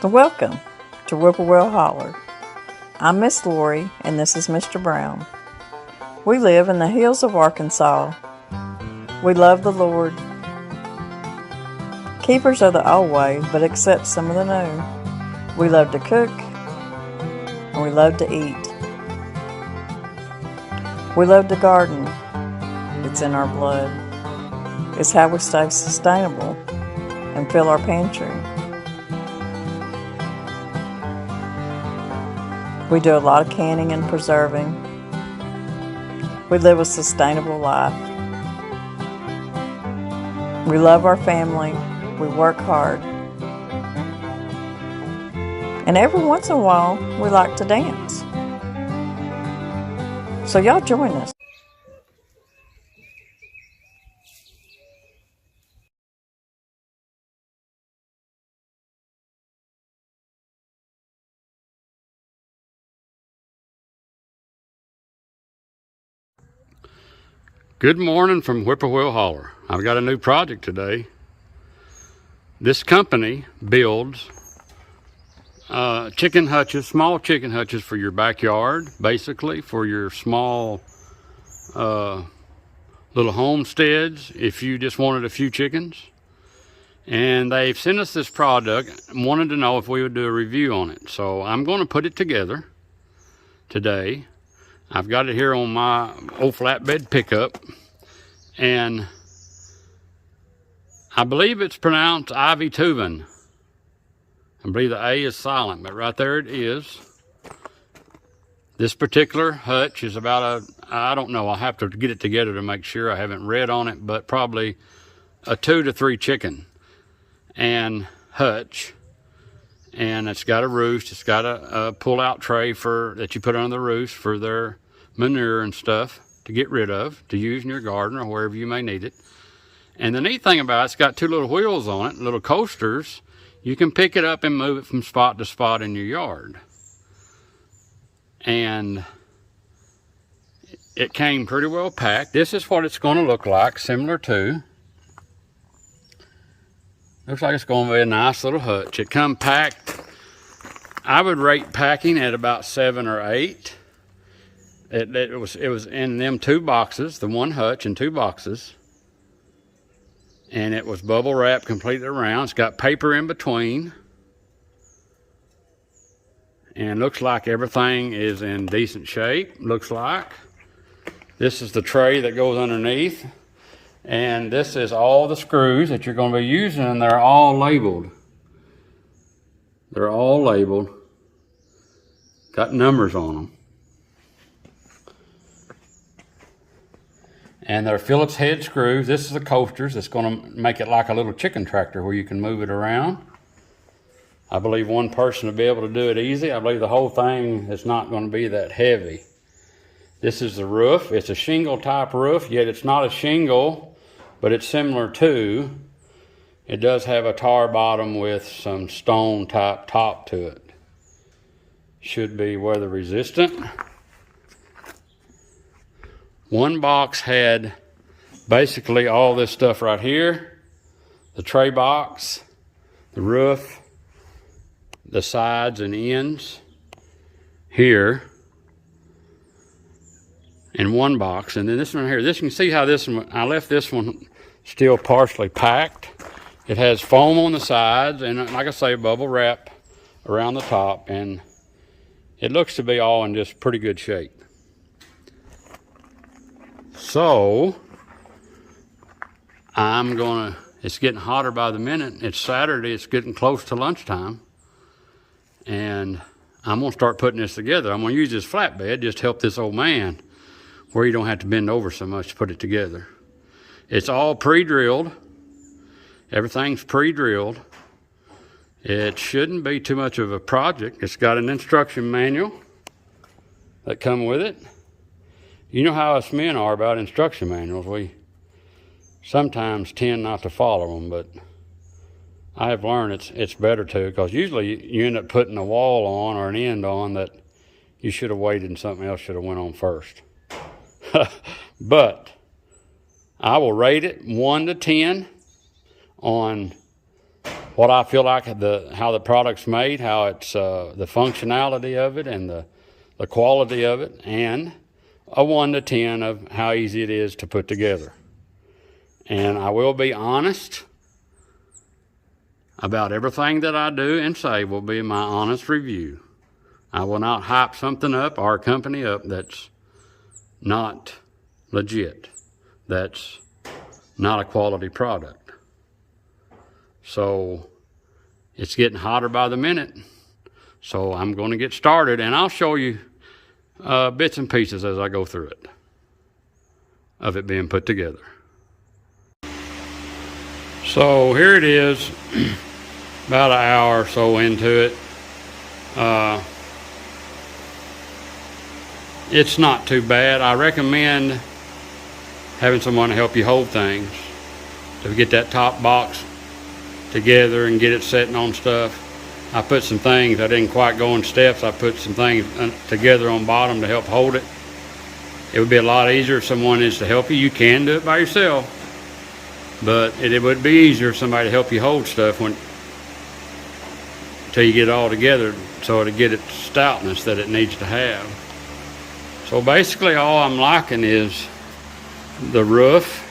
Welcome to Whippoorwill Holler. I'm Miss Lori and this is Mr. Brown. We live in the hills of Arkansas. We love the Lord. Keepers of the old ways, but accept some of the new. We love to cook and we love to eat. We love to garden. It's in our blood. It's how we stay sustainable and fill our pantry. We do a lot of canning and preserving. We live a sustainable life. We love our family. We work hard. And every once in a while, we like to dance. So y'all join us. Good morning from Whippoorwill Holler. I've got a new project today. This company builds chicken hutches, small chicken hutches for your backyard, basically for your small little homesteads if you just wanted a few chickens. And they've sent us this product and wanted to know if we would do a review on it. So I'm going to put it together today. I've got it here on my old flatbed pickup, and I believe it's pronounced Ivy Tubin. I believe the A is silent, but right there it is. This particular hutch is about I don't know, I'll have to get it together to make sure. I haven't read on it, but probably a 2 to 3 chicken and hutch. And it's got a roost. It's got a pull-out tray that you put under the roost for their manure and stuff to get rid of, to use in your garden or wherever you may need it. And the neat thing about it's got 2 little wheels on it, little coasters. You can pick it up and move it from spot to spot in your yard. And it came pretty well packed. This is what it's going to look like, similar to. Looks like it's going to be a nice little hutch. It come packed. I would rate packing at about 7 or 8. It was in them 2 boxes, the one hutch in 2 boxes. And it was bubble wrapped completely around. It's got paper in between. And looks like everything is in decent shape, looks like. This is the tray that goes underneath. And this is all the screws that you're going to be using, and they're all labeled. They're all labeled. Got numbers on them. And they're Phillips head screws. This is the coasters. It's going to make it like a little chicken tractor where you can move it around. I believe one person will be able to do it easy. I believe the whole thing is not going to be that heavy. This is the roof. It's a shingle type roof, yet it's not a shingle, but it's similar to. It does have a tar bottom with some stone type top to it. Should be weather resistant. One box had basically all this stuff right here. The tray box, the roof, the sides and ends here in one box. And then this one here, you can see how this one, I left this one still partially packed. It has foam on the sides and, like I say, bubble wrap around the top, and it looks to be all in just pretty good shape. So it's getting hotter by the minute. It's Saturday, it's getting close to lunchtime. And I'm gonna start putting this together. I'm gonna use this flatbed just to help this old man where you don't have to bend over so much to put it together. It's all pre-drilled. Everything's pre-drilled. It shouldn't be too much of a project. It's got an instruction manual that comes with it. You know how us men are about instruction manuals. We sometimes tend not to follow them, but I have learned it's better to, because usually you end up putting a wall on or an end on that you should have waited and something else should have went on first. But I will rate it 1 to 10 on what I feel like how the product's made, how it's the functionality of it, and the quality of it, and a 1 to 10 of how easy it is to put together. And I will be honest about everything that I do and say will be my honest review. I will not hype something up or a company up that's not legit, that's not a quality product. So it's getting hotter by the minute, so I'm going to get started, and I'll show you bits and pieces as I go through it of it being put together. So here it is, about an hour or so into it. It's not too bad. I recommend having someone to help you hold things, to get that top box together and get it setting on stuff. I put some things, I didn't quite go in steps, I put some things together on bottom to help hold it. It would be a lot easier if someone is to help you. You can do it by yourself, but it would be easier if somebody to help you hold stuff until you get it all together, so to get its stoutness that it needs to have. So basically all I'm liking is the roof,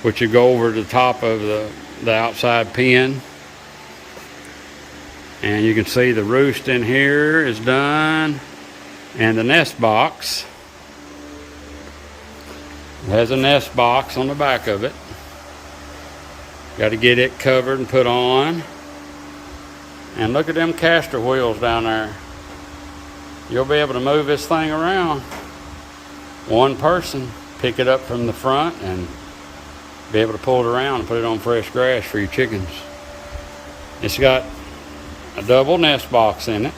which you go over the top of the outside pen. And you can see the roost in here is done, and the nest box. It has a nest box on the back of it. Got to get it covered and put on. And look at them caster wheels down there. You'll be able to move this thing around. One person, pick it up from the front and be able to pull it around and put it on fresh grass for your chickens. It's got a double nest box in it.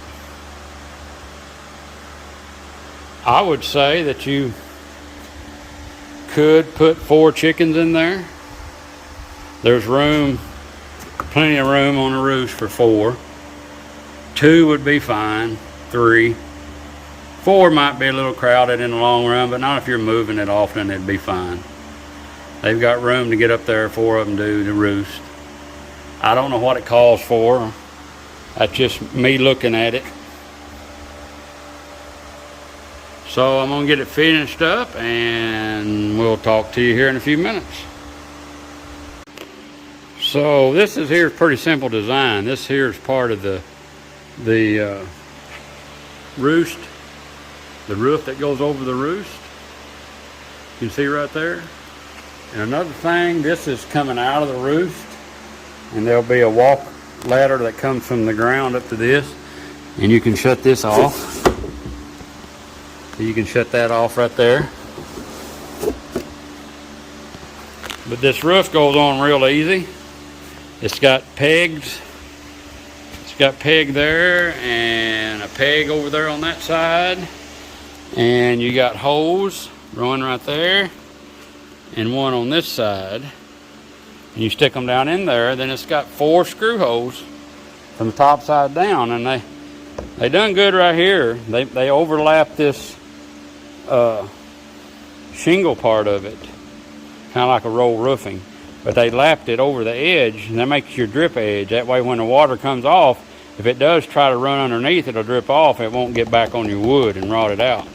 I would say that you could put 4 chickens in there. There's room, plenty of room on the roost for 4. 2 would be fine, 3. 4 might be a little crowded in the long run, but not if you're moving it often, it'd be fine. They've got room to get up there, 4 of them do, to roost. I don't know what it calls for. That's just me looking at it. So I'm gonna get it finished up and we'll talk to you here in a few minutes. So this here is pretty simple design. This here is part of the roost, the roof that goes over the roost. You can see right there. And another thing, this is coming out of the roost, and there'll be a walk ladder that comes from the ground up to this, and you can shut this off. So you can shut that off right there. But this roof goes on real easy. It's got pegs. It's got peg there and a peg over there on that side. And you got hose running right there and one on this side. And you stick them down in there. Then it's got 4 screw holes from the top side down, and they done good right here. They overlap this shingle part of it, kind of like a roll roofing, but they lapped it over the edge, and that makes your drip edge. That way when the water comes off, if it does try to run underneath, it'll drip off. It won't get back on your wood and rot it out.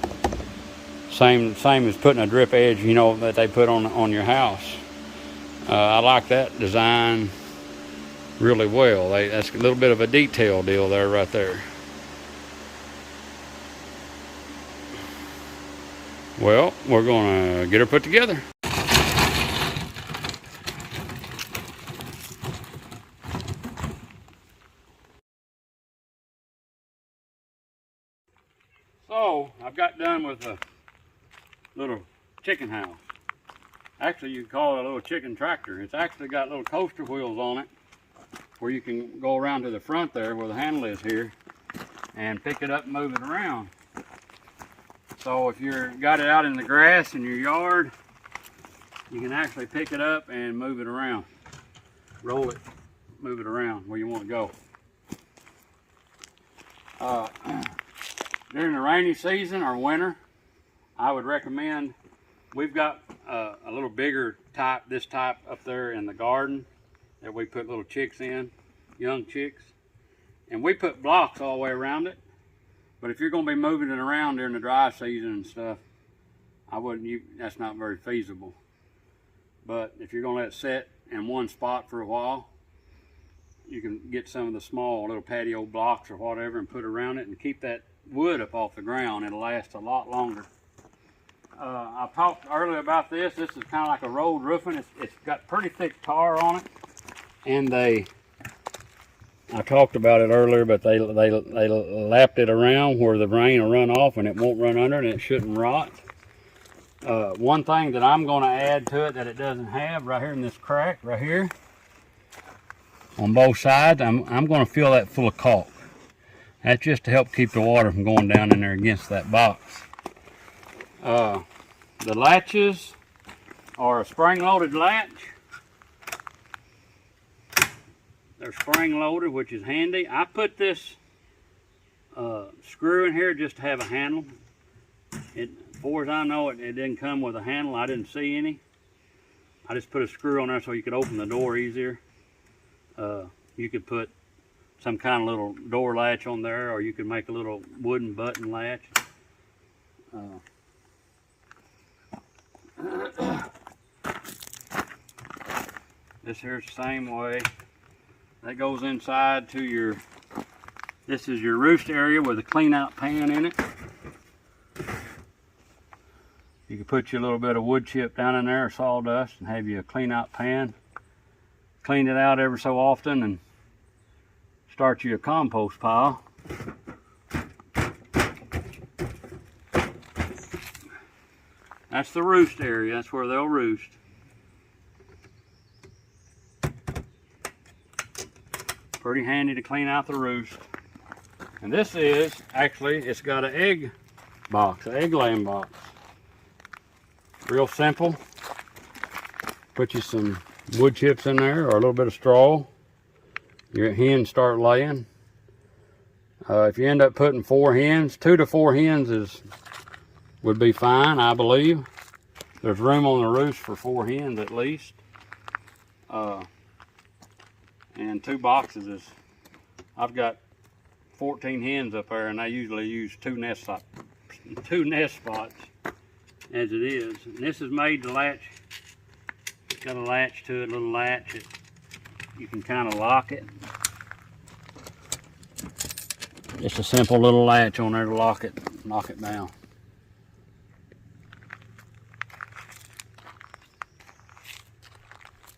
Same as putting a drip edge, you know, that they put on your house. I like that design really well. That's a little bit of a detail deal there, right there. Well, we're gonna get her put together. So I've got done with a little chicken house. Actually, you can call it a little chicken tractor. It's actually got little coaster wheels on it where you can go around to the front there where the handle is here and pick it up and move it around. So if you've got it out in the grass in your yard, you can actually pick it up and move it around. Roll it, move it around where you want to go. During the rainy season or winter, I would recommend, we've got a little bigger type, this type up there in the garden that we put little chicks in. young chicks. And we put blocks all the way around it. But if you're going to be moving it around during the dry season and stuff, that's not very feasible. But if you're going to let it sit in one spot for a while, you can get some of the small little patio blocks or whatever and put around it and keep that wood up off the ground. It'll last a lot longer. I talked earlier about this. This is kind of like a rolled roofing. It's got pretty thick tar on it. And I talked about it earlier, but they lapped it around where the rain will run off and it won't run under and it shouldn't rot. One thing that I'm going to add to it that it doesn't have right here in this crack right here on both sides, I'm going to fill that full of caulk. That's just to help keep the water from going down in there against that box. The latches are a spring-loaded latch. They're spring-loaded, which is handy. I put this screw in here just to have a handle. As far as I know, it didn't come with a handle. I didn't see any. I just put a screw on there so you could open the door easier. You could put some kind of little door latch on there, or you could make a little wooden button latch. This here's the same way. That goes inside to this is your roost area with a clean out pan in it. You can put your little bit of wood chip down in there or sawdust and have you a clean out pan. Clean it out every so often and start you a compost pile. That's the roost area. That's where they'll roost. Pretty handy to clean out the roost. And this is, actually, it's got an egg box, an egg laying box. Real simple. Put you some wood chips in there or a little bit of straw. Your hens start laying. If you end up putting 4 hens, 2 to 4 hens would be fine, I believe. There's room on the roost for 4 hens at least. And 2 boxes is, I've got 14 hens up there and I usually use 2 nest spots as it is. And this is made to latch. It's got a latch to it, a little latch. You can kind of lock it. Just a simple little latch on there to lock it down.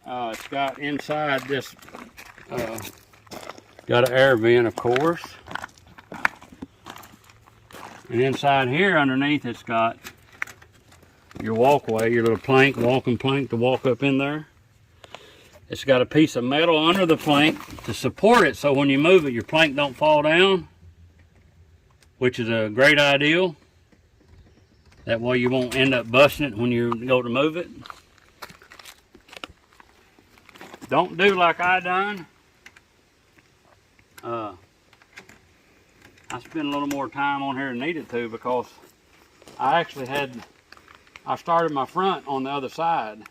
It's got inside this, got an air vent, of course. And inside here underneath it's got your walkway, your little plank, walking plank to walk up in there. It's got a piece of metal under the plank to support it so when you move it your plank don't fall down, which is a great ideal. That way you won't end up busting it when you go to move it. Don't do like I done. I spent a little more time on here than needed to because I started my front on the other side,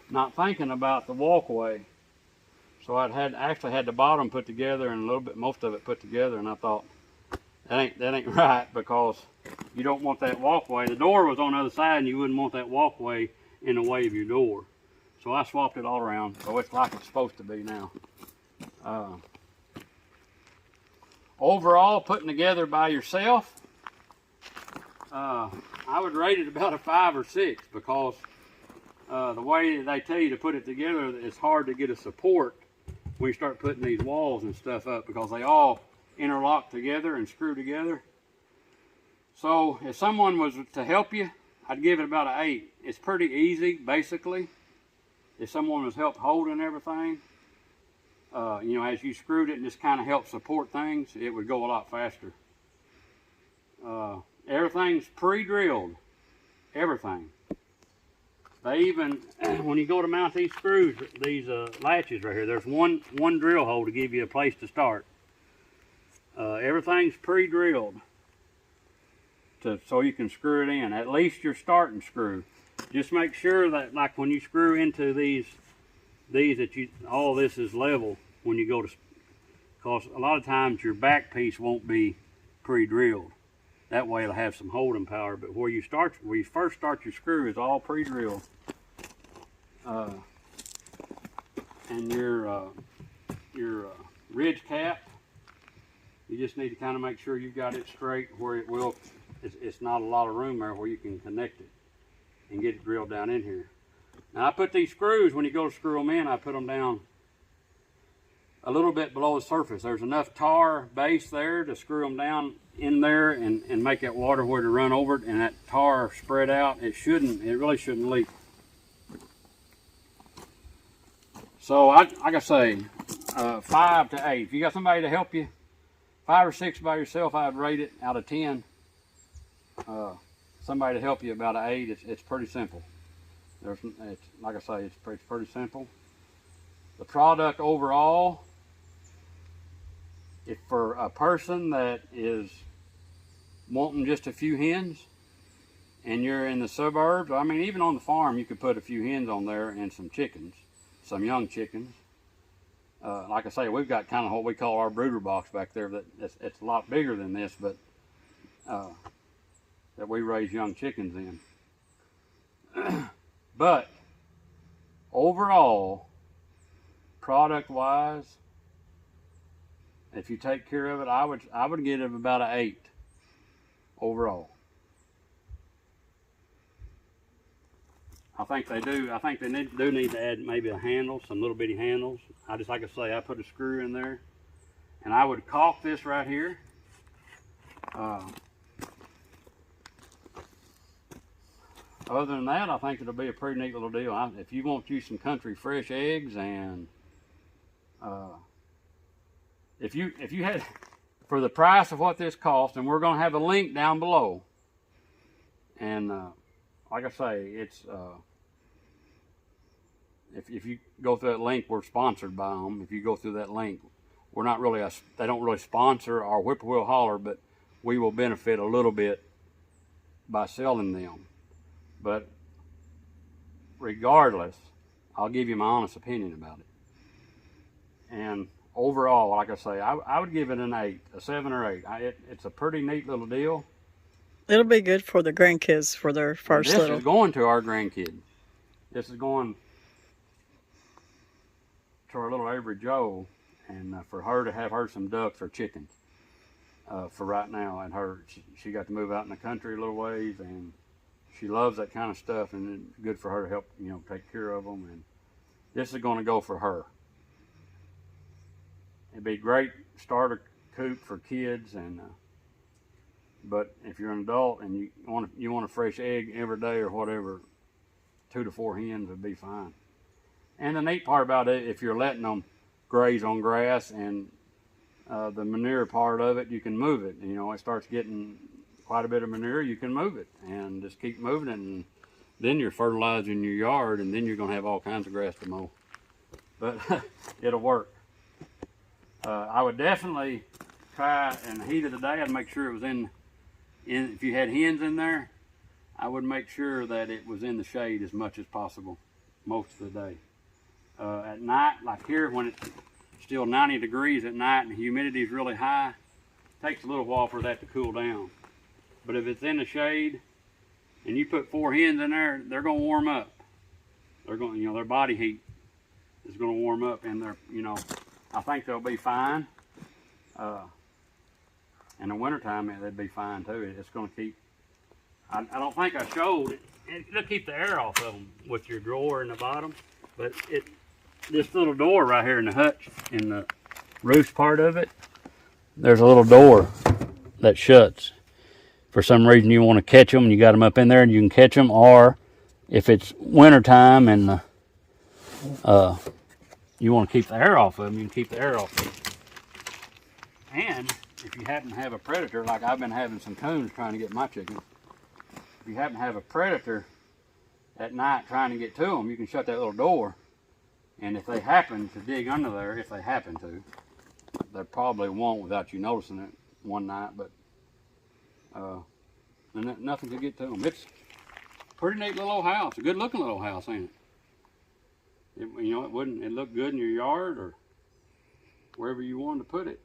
not thinking about the walkway. So I actually had the bottom put together and most of it put together, and I thought that ain't right because you don't want that walkway. The door was on the other side and you wouldn't want that walkway in the way of your door. So I swapped it all around, so it's like it's supposed to be now. Overall, putting together by yourself, I would rate it about a 5 or 6 because the way they tell you to put it together, it's hard to get a support when you start putting these walls and stuff up because they all interlock together and screw together. So if someone was to help you, I'd give it about an 8. It's pretty easy, basically. If someone was help holding everything, you know, as you screwed it and just kind of helped support things, it would go a lot faster. Everything's pre-drilled. Everything. They even, when you go to mount these screws, these latches right here, there's one drill hole to give you a place to start. Everything's pre-drilled so you can screw it in. At least your starting screw. Just make sure that, like when you screw into these that all this is level when you go to because a lot of times your back piece won't be pre-drilled. That way it'll have some holding power, but where you first start your screw is all pre-drilled. And your ridge cap, you just need to kind of make sure you've got it straight where it will, it's not a lot of room there where you can connect it and get it drilled down in here. Now I put these screws, when you go to screw them in, I put them down a little bit below the surface. There's enough tar base there to screw them down in there and make that water where to run over it, and that tar spread out. It really shouldn't leak. So like I say, 5 to 8. If you got somebody to help you, 5 or 6 by yourself, I'd rate it out of 10. Somebody to help you about an 8. It's pretty simple. It's like I say, it's pretty simple. The product overall, if for a person that is wanting just a few hens, and you're in the suburbs, I mean, even on the farm, you could put a few hens on there and some chickens, some young chickens. Like I say, we've got kind of what we call our brooder box back there. It's a lot bigger than this, but that we raise young chickens in. But overall, product-wise, if you take care of it, I would give it about an 8 overall. I think they do. I think they do need to add maybe a handle, some little bitty handles. Like I say, I put a screw in there, and I would caulk this right here. Other than that, I think it'll be a pretty neat little deal. If you want you some country fresh eggs, and if you had, for the price of what this cost, and we're going to have a link down below, and like I say, it's if you go through that link, we're sponsored by them. If you go through that link, we're not really they don't really sponsor our Whippoorwill hauler, but we will benefit a little bit by selling them. But regardless, I'll give you my honest opinion about it. And overall, like I say, I would give it an 8, a 7 or 8. It's a pretty neat little deal. It'll be good for the grandkids for their first little. This is going to our grandkid. This is going to our little Avery Joe, and for her to have her some ducks or chickens for right now. And she got to move out in the country a little ways, and she loves that kind of stuff, and it's good for her to help, take care of them. And this is going to go for her. It'd be a great starter coop for kids, and but if you're an adult and you want a fresh egg every day or whatever, 2 to 4 hens would be fine. And the neat part about it, if you're letting them graze on grass and the manure part of it, you can move it. It starts getting quite a bit of manure, you can move it and just keep moving it, and then you're fertilizing your yard, and then you're going to have all kinds of grass to mow. But it'll work. I would definitely try in the heat of the day. I'd make sure it was in if you had hens in there, I would make sure that it was in the shade as much as possible most of the day. At night, like here, when it's still 90 degrees at night and the humidity is really high, it takes a little while for that to cool down. But if it's in the shade and you put 4 hens in there, they're going to warm up. They're going, their body heat is going to warm up, and I think they'll be fine. In the wintertime, they'd be fine too. It's going to keep, I don't think I showed it. It'll keep the air off of them with your drawer in the bottom. But this little door right here in the hutch, in the roost part of it, there's a little door that shuts. For some reason you want to catch them, and you got them up in there and you can catch them, or if it's wintertime and you want to keep the air off of them, you can keep the air off of them. And if you happen to have a predator, like I've been having some coons trying to get my chickens, if you happen to have a predator at night trying to get to them, you can shut that little door, and if they happen to dig under there, if they happen to, they probably won't without you noticing it one night, but nothing could get to them. It's a pretty neat little old house, a good looking little house, ain't it? It looked good in your yard, wherever you want to put it.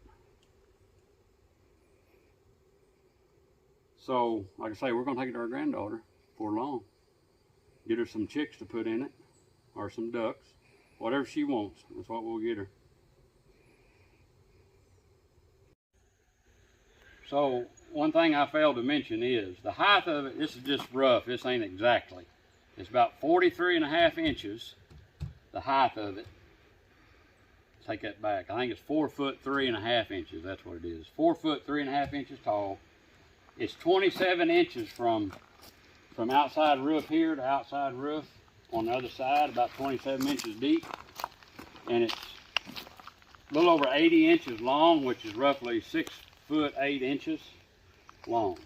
So, like I say, we're going to take it to our granddaughter before long. Get her some chicks to put in it, or some ducks. Whatever she wants, that's what we'll get her. So, one thing I failed to mention is, the height of it, this is just rough, this ain't exactly. It's about 43.5 inches, the height of it. Take that back. I think it's 4 foot 3.5 inches. That's what it is. 4 foot 3.5 inches tall. It's 27 inches from outside roof here to outside roof on the other side, about 27 inches deep. And it's a little over 80 inches long, which is roughly 6 foot 8 inches long.